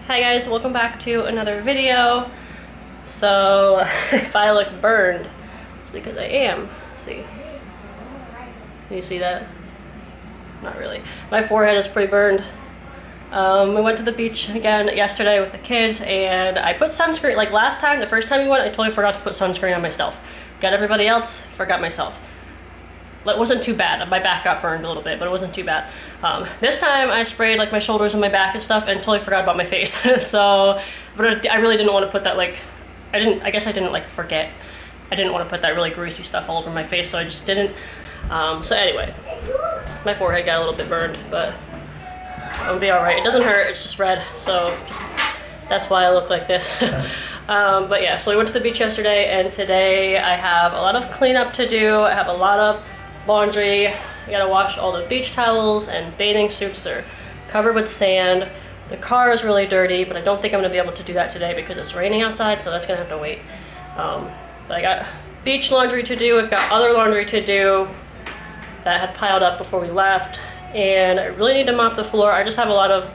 Hi guys, welcome back to another video. So if I look burned, it's because I am. Let's see. Can you see that? Not really. My forehead is pretty burned. We went to the beach again yesterday with the kids and I put sunscreen, like last time, the first time we went, I totally forgot to put sunscreen on myself. Got everybody else, forgot myself. It wasn't too bad. My back got burned a little bit, but it wasn't too bad. This time I sprayed like my shoulders and my back and stuff and totally forgot about my face. So, but I really didn't want to put that like, I guess I didn't like forget. I didn't want to put that really greasy stuff all over my face, so I just didn't. So anyway, my forehead got a little bit burned, but it'll be all right. It doesn't hurt, it's just red, so just, that's why I look like this. But yeah, so we went to the beach yesterday and today I have a lot of cleanup to do. I have a lot of laundry. I gotta wash all the beach towels and bathing suits. They're covered with sand. The car is really dirty, but I don't think I'm gonna be able to do that today because it's raining outside, so that's gonna have to wait. But I got beach laundry to do. I've got other laundry to do that had piled up before we left, and I really need to mop the floor. I just have a lot of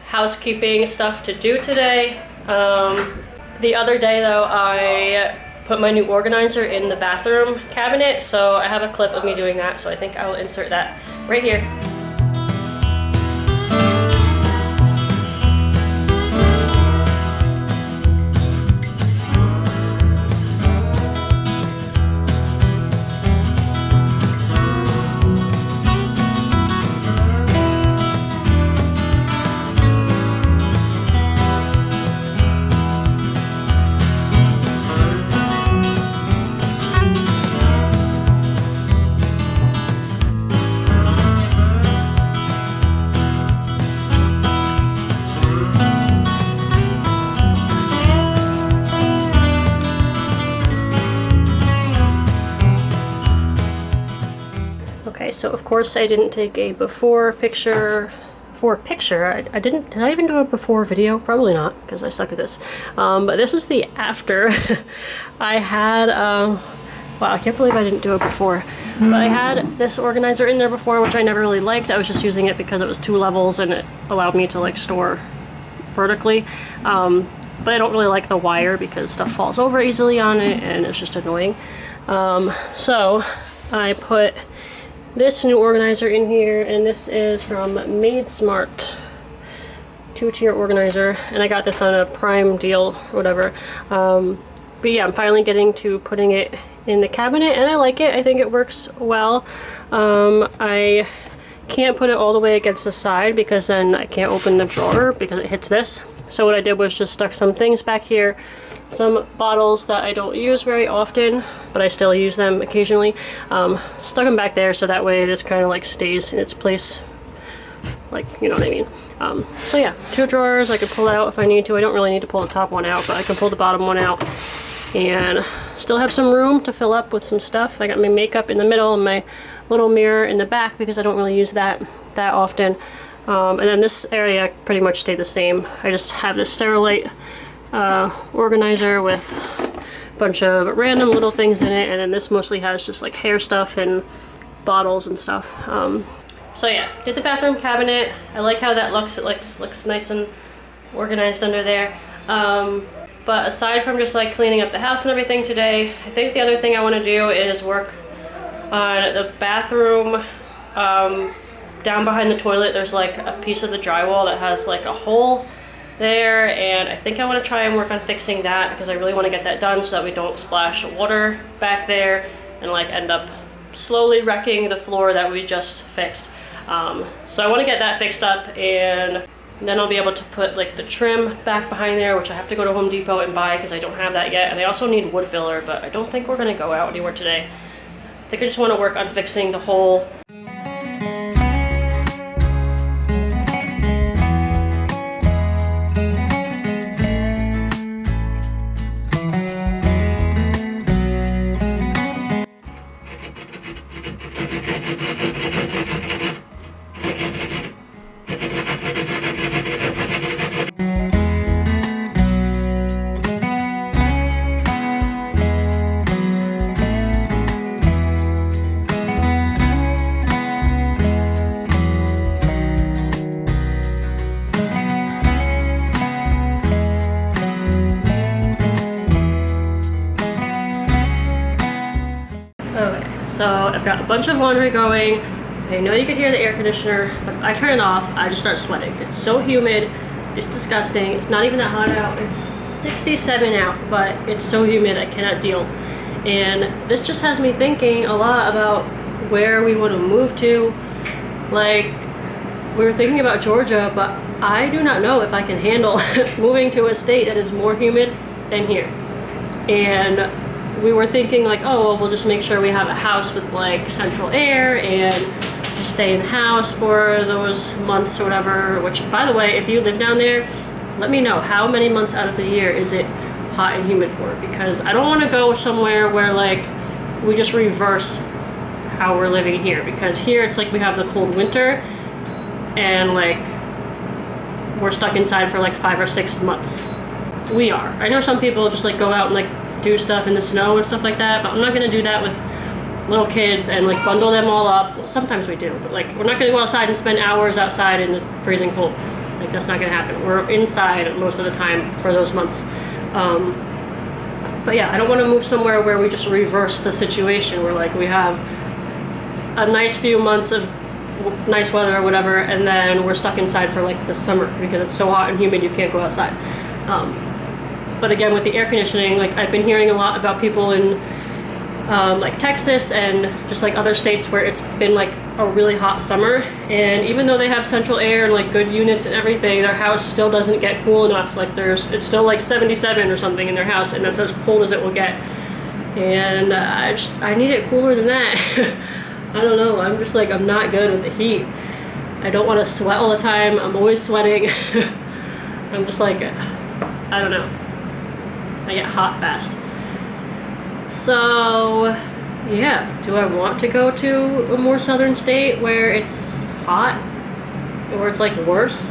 housekeeping stuff to do today. The other day though, I put my new organizer in the bathroom cabinet, so I have a clip of me doing that, so I think I will insert that right here. Okay, so of course I didn't take a before picture. Did I even do a before video? Probably not, because I suck at this. But this is the after. I had, wow, I can't believe I didn't do it before. But I had this organizer in there before, which I never really liked. I was just using it because it was 2 levels and it allowed me to like store vertically. But I don't really like the wire because stuff falls over easily on it and it's just annoying. So I put this new organizer in here, and this is from Made Smart, 2-tier organizer, and I got this on a Prime deal or whatever. But yeah, I'm finally getting to putting it in the cabinet and I like it. I think it works well. I can't put it all the way against the side because then I can't open the drawer because it hits this. So what I did was just stuck some things back here, some bottles that I don't use very often, but I still use them occasionally. Stuck them back there so that way this kind of like stays in its place, like, you know what I mean. So yeah, 2 drawers I could pull out if I need to. I don't really need to pull the top one out, but I can pull the bottom one out and still have some room to fill up with some stuff. I got my makeup in the middle and my little mirror in the back because I don't really use that often. And then this area pretty much stayed the same. I just have this Sterilite organizer with a bunch of random little things in it, and then this mostly has just like hair stuff and bottles and stuff. So yeah, did the bathroom cabinet. I like how that looks. It looks nice and organized under there. But aside from just like cleaning up the house and everything today, I think the other thing I want to do is work on the bathroom. Down behind the toilet there's like a piece of the drywall that has like a hole there, and I think I want to try and work on fixing that because I really want to get that done so that we don't splash water back there and like end up slowly wrecking the floor that we just fixed. So I want to get that fixed up, and then I'll be able to put like the trim back behind there, which I have to go to Home Depot and buy because I don't have that yet. And I also need wood filler, but I don't think we're going to go out anywhere today. I think I just want to work on fixing the whole got a bunch of laundry going. I know you can hear the air conditioner, but if I turn it off, I just start sweating. It's so humid, it's disgusting. It's not even that hot out. It's 67 out, but it's so humid I cannot deal. And this just has me thinking a lot about where we want to move to. Like, we were thinking about Georgia, but I do not know if I can handle moving to a state that is more humid than here. And we were thinking like, oh, well, we'll just make sure we have a house with like central air and just stay in the house for those months or whatever. Which, by the way, if you live down there, let me know how many months out of the year is it hot and humid for, because I don't want to go somewhere where like we just reverse how we're living here, because here it's like we have the cold winter and like we're stuck inside for like 5 or 6 months. We are. I know some people just like go out and like do stuff in the snow and stuff like that, but I'm not gonna do that with little kids and like bundle them all up. Well, sometimes we do, but like we're not gonna go outside and spend hours outside in the freezing cold. Like, that's not gonna happen. We're inside most of the time for those months. But yeah, I don't want to move somewhere where we just reverse the situation, where like we have a nice few months of nice weather or whatever, and then we're stuck inside for like the summer because it's so hot and humid you can't go outside. But again, with the air conditioning, like I've been hearing a lot about people in like Texas and just like other states where it's been like a really hot summer, and even though they have central air and like good units and everything, their house still doesn't get cool enough. Like it's still like 77 or something in their house, and that's as cold as it will get. And I need it cooler than that. I don't know, I'm just like, I'm not good with the heat. I don't want to sweat all the time. I'm always sweating. I'm just like, I don't know. I get hot fast. So, yeah, do I want to go to a more southern state where it's hot? Or it's like worse?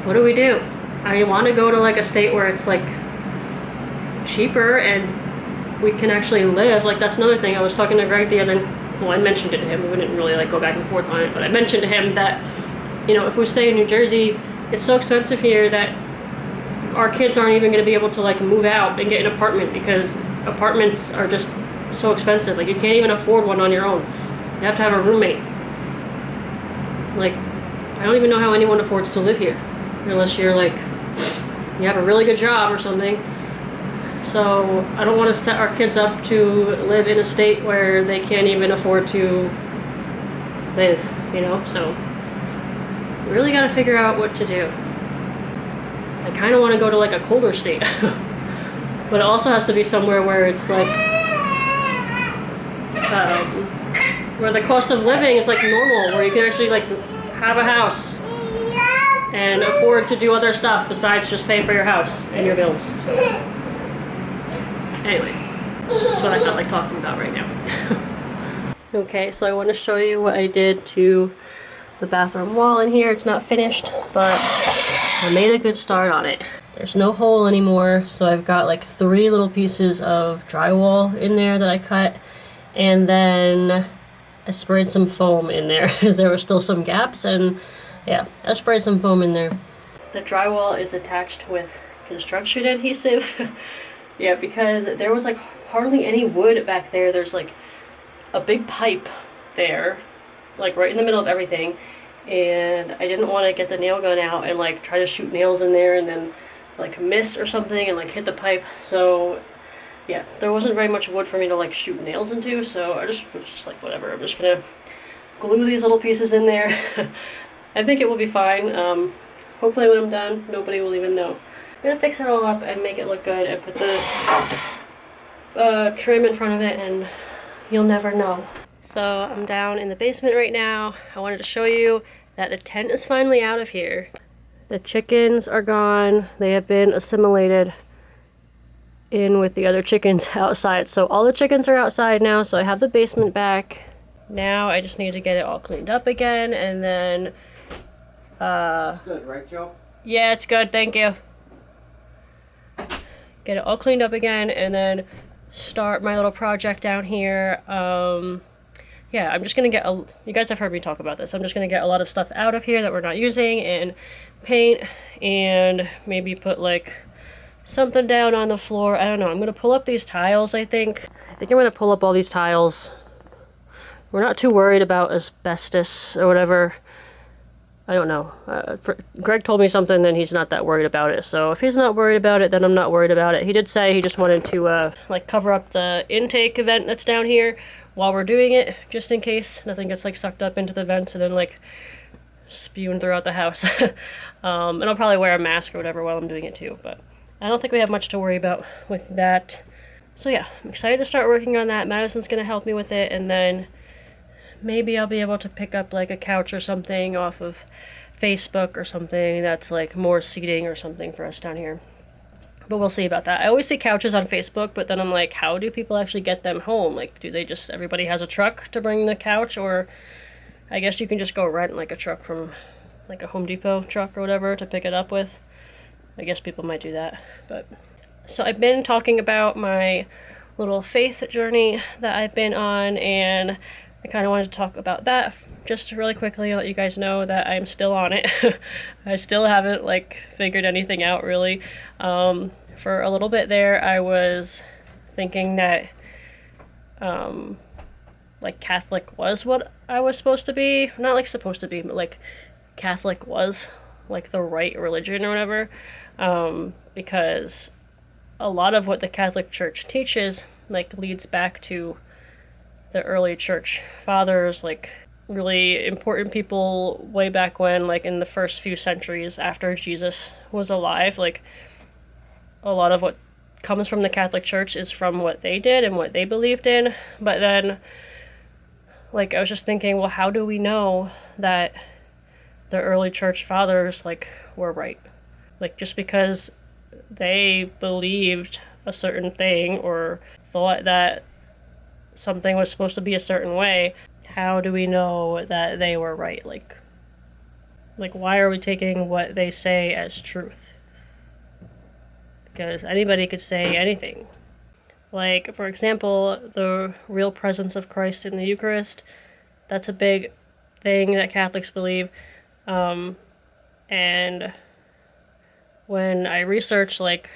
What do we do? I want to go to like a state where it's like cheaper and we can actually live. Like, that's another thing. I was talking to Greg the other, well, I mentioned it to him. We didn't really like go back and forth on it, but I mentioned to him that, you know, if we stay in New Jersey, it's so expensive here that our kids aren't even going to be able to like move out and get an apartment, because apartments are just so expensive. Like, you can't even afford one on your own. You have to have a roommate. Like, I don't even know how anyone affords to live here unless you're like, you have a really good job or something. So I don't want to set our kids up to live in a state where they can't even afford to live, you know? So we really got to figure out what to do. I kind of want to go to like a colder state. But it also has to be somewhere where it's like, where the cost of living is like normal, where you can actually like have a house and afford to do other stuff besides just pay for your house and your bills. So, anyway, that's what I felt like talking about right now. Okay, so I want to show you what I did to the bathroom wall in here. It's not finished, but I made a good start on it. There's no hole anymore, so I've got like 3 little pieces of drywall in there that I cut, and then I sprayed some foam in there because there were still some gaps, and yeah, I sprayed some foam in there. The drywall is attached with construction adhesive. Yeah, because there was like hardly any wood back there. There's like a big pipe there, like right in the middle of everything, and I didn't want to get the nail gun out and like try to shoot nails in there and then like miss or something and like hit the pipe. So yeah, there wasn't very much wood for me to like shoot nails into, so I was just like, whatever, I'm just gonna glue these little pieces in there. I think it will be fine. Hopefully when I'm done, nobody will even know. I'm gonna fix it all up and make it look good and put the trim in front of it, and you'll never know. So I'm down in the basement right now. I wanted to show you that the tent is finally out of here. The chickens are gone. They have been assimilated in with the other chickens outside. So all the chickens are outside now, so I have the basement back. Now I just need to get it all cleaned up again, and then it's good, right, Joe? Yeah, it's good, thank you. Get it all cleaned up again, and then start my little project down here. Yeah, I'm just gonna get you guys have heard me talk about this. I'm just gonna get a lot of stuff out of here that we're not using and paint, and maybe put like something down on the floor. I don't know. I'm gonna pull up these tiles, I think. I'm gonna pull up all these tiles We're not too worried about asbestos or whatever. I don't know. Greg told me something and he's not that worried about it. So if he's not worried about it, then I'm not worried about it. He did say he just wanted to like cover up the intake vent that's down here while we're doing it, just in case nothing gets like sucked up into the vents and then like spewing throughout the house. And I'll probably wear a mask or whatever while I'm doing it too. But I don't think we have much to worry about with that. So yeah, I'm excited to start working on that. Madison's gonna help me with it, and then maybe I'll be able to pick up like a couch or something off of Facebook or something that's like more seating or something for us down here. But we'll see about that. I always see couches on Facebook, but then I'm like, how do people actually get them home? Like, do they just, everybody has a truck to bring the couch? Or I guess you can just go rent like a truck from like a Home Depot truck or whatever to pick it up with. I guess people might do that. But so I've been talking about my little faith journey that I've been on, and I kind of wanted to talk about that just really quickly, let you guys know that I'm still on it. I still haven't like figured anything out really. For a little bit there, I was thinking that like Catholic was what I was supposed to be. Not like supposed to be, but like Catholic was like the right religion or whatever. Because a lot of what the Catholic Church teaches like leads back to the early church fathers, like really important people way back when, like in the first few centuries after Jesus was alive. Like a lot of what comes from the Catholic Church is from what they did and what they believed in. But then like I was just thinking, well, how do we know that the early church fathers like were right? Like just because they believed a certain thing or thought that something was supposed to be a certain way, how do we know that they were right? Like why are we taking what they say as truth? Because anybody could say anything. Like, for example, the real presence of Christ in the Eucharist, that's a big thing that Catholics believe. And when I research, like,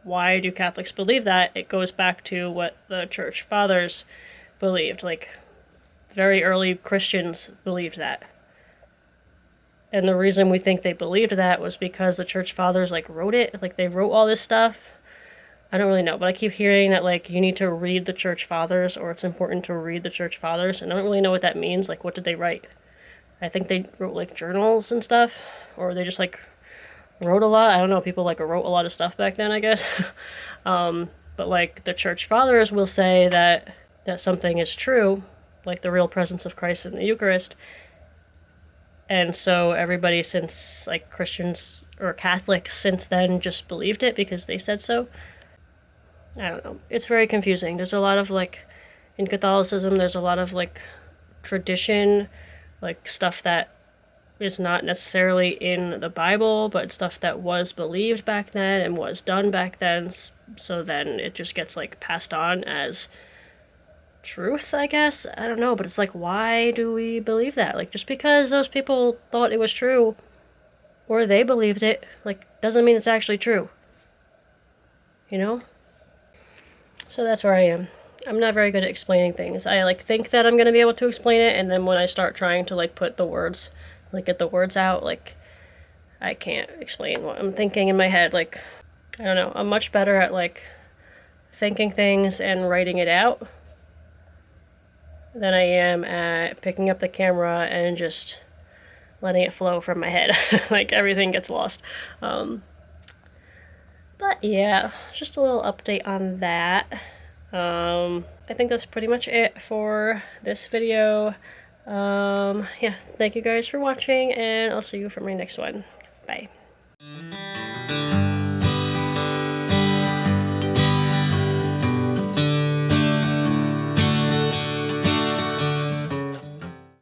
why do Catholics believe that, it goes back to what the Church Fathers believed. Like, very early Christians believed that. And the reason we think they believed that was because the Church Fathers, like, wrote it. Like, they wrote all this stuff. I don't really know, but I keep hearing that, like, you need to read the Church Fathers, or it's important to read the Church Fathers, and I don't really know what that means. Like, what did they write? I think they wrote, like, journals and stuff, or they just, like, wrote a lot. I don't know, people, like, wrote a lot of stuff back then, I guess. But, like, the Church Fathers will say that something is true, like the real presence of Christ in the Eucharist, and so everybody since, like, Christians or Catholics since then just believed it because they said so. I don't know. It's very confusing. There's a lot of, like, in Catholicism, there's a lot of, like, tradition, like, stuff that is not necessarily in the Bible, but stuff that was believed back then and was done back then, so then it just gets, like, passed on as truth, I guess. I don't know, but it's like, why do we believe that? Like, just because those people thought it was true, or they believed it, like, doesn't mean it's actually true. You know? So that's where I am. I'm not very good at explaining things. I, like, think that I'm going to be able to explain it, and then when I start trying to, like, put the words, like, get the words out, like, I can't explain what I'm thinking in my head. Like, I don't know. I'm much better at, like, thinking things and writing it out than I am at picking up the camera and just letting it flow from my head. Like, everything gets lost. But yeah, just a little update on that. I think that's pretty much it for this video. Yeah, thank you guys for watching, and I'll see you for my next one. Bye.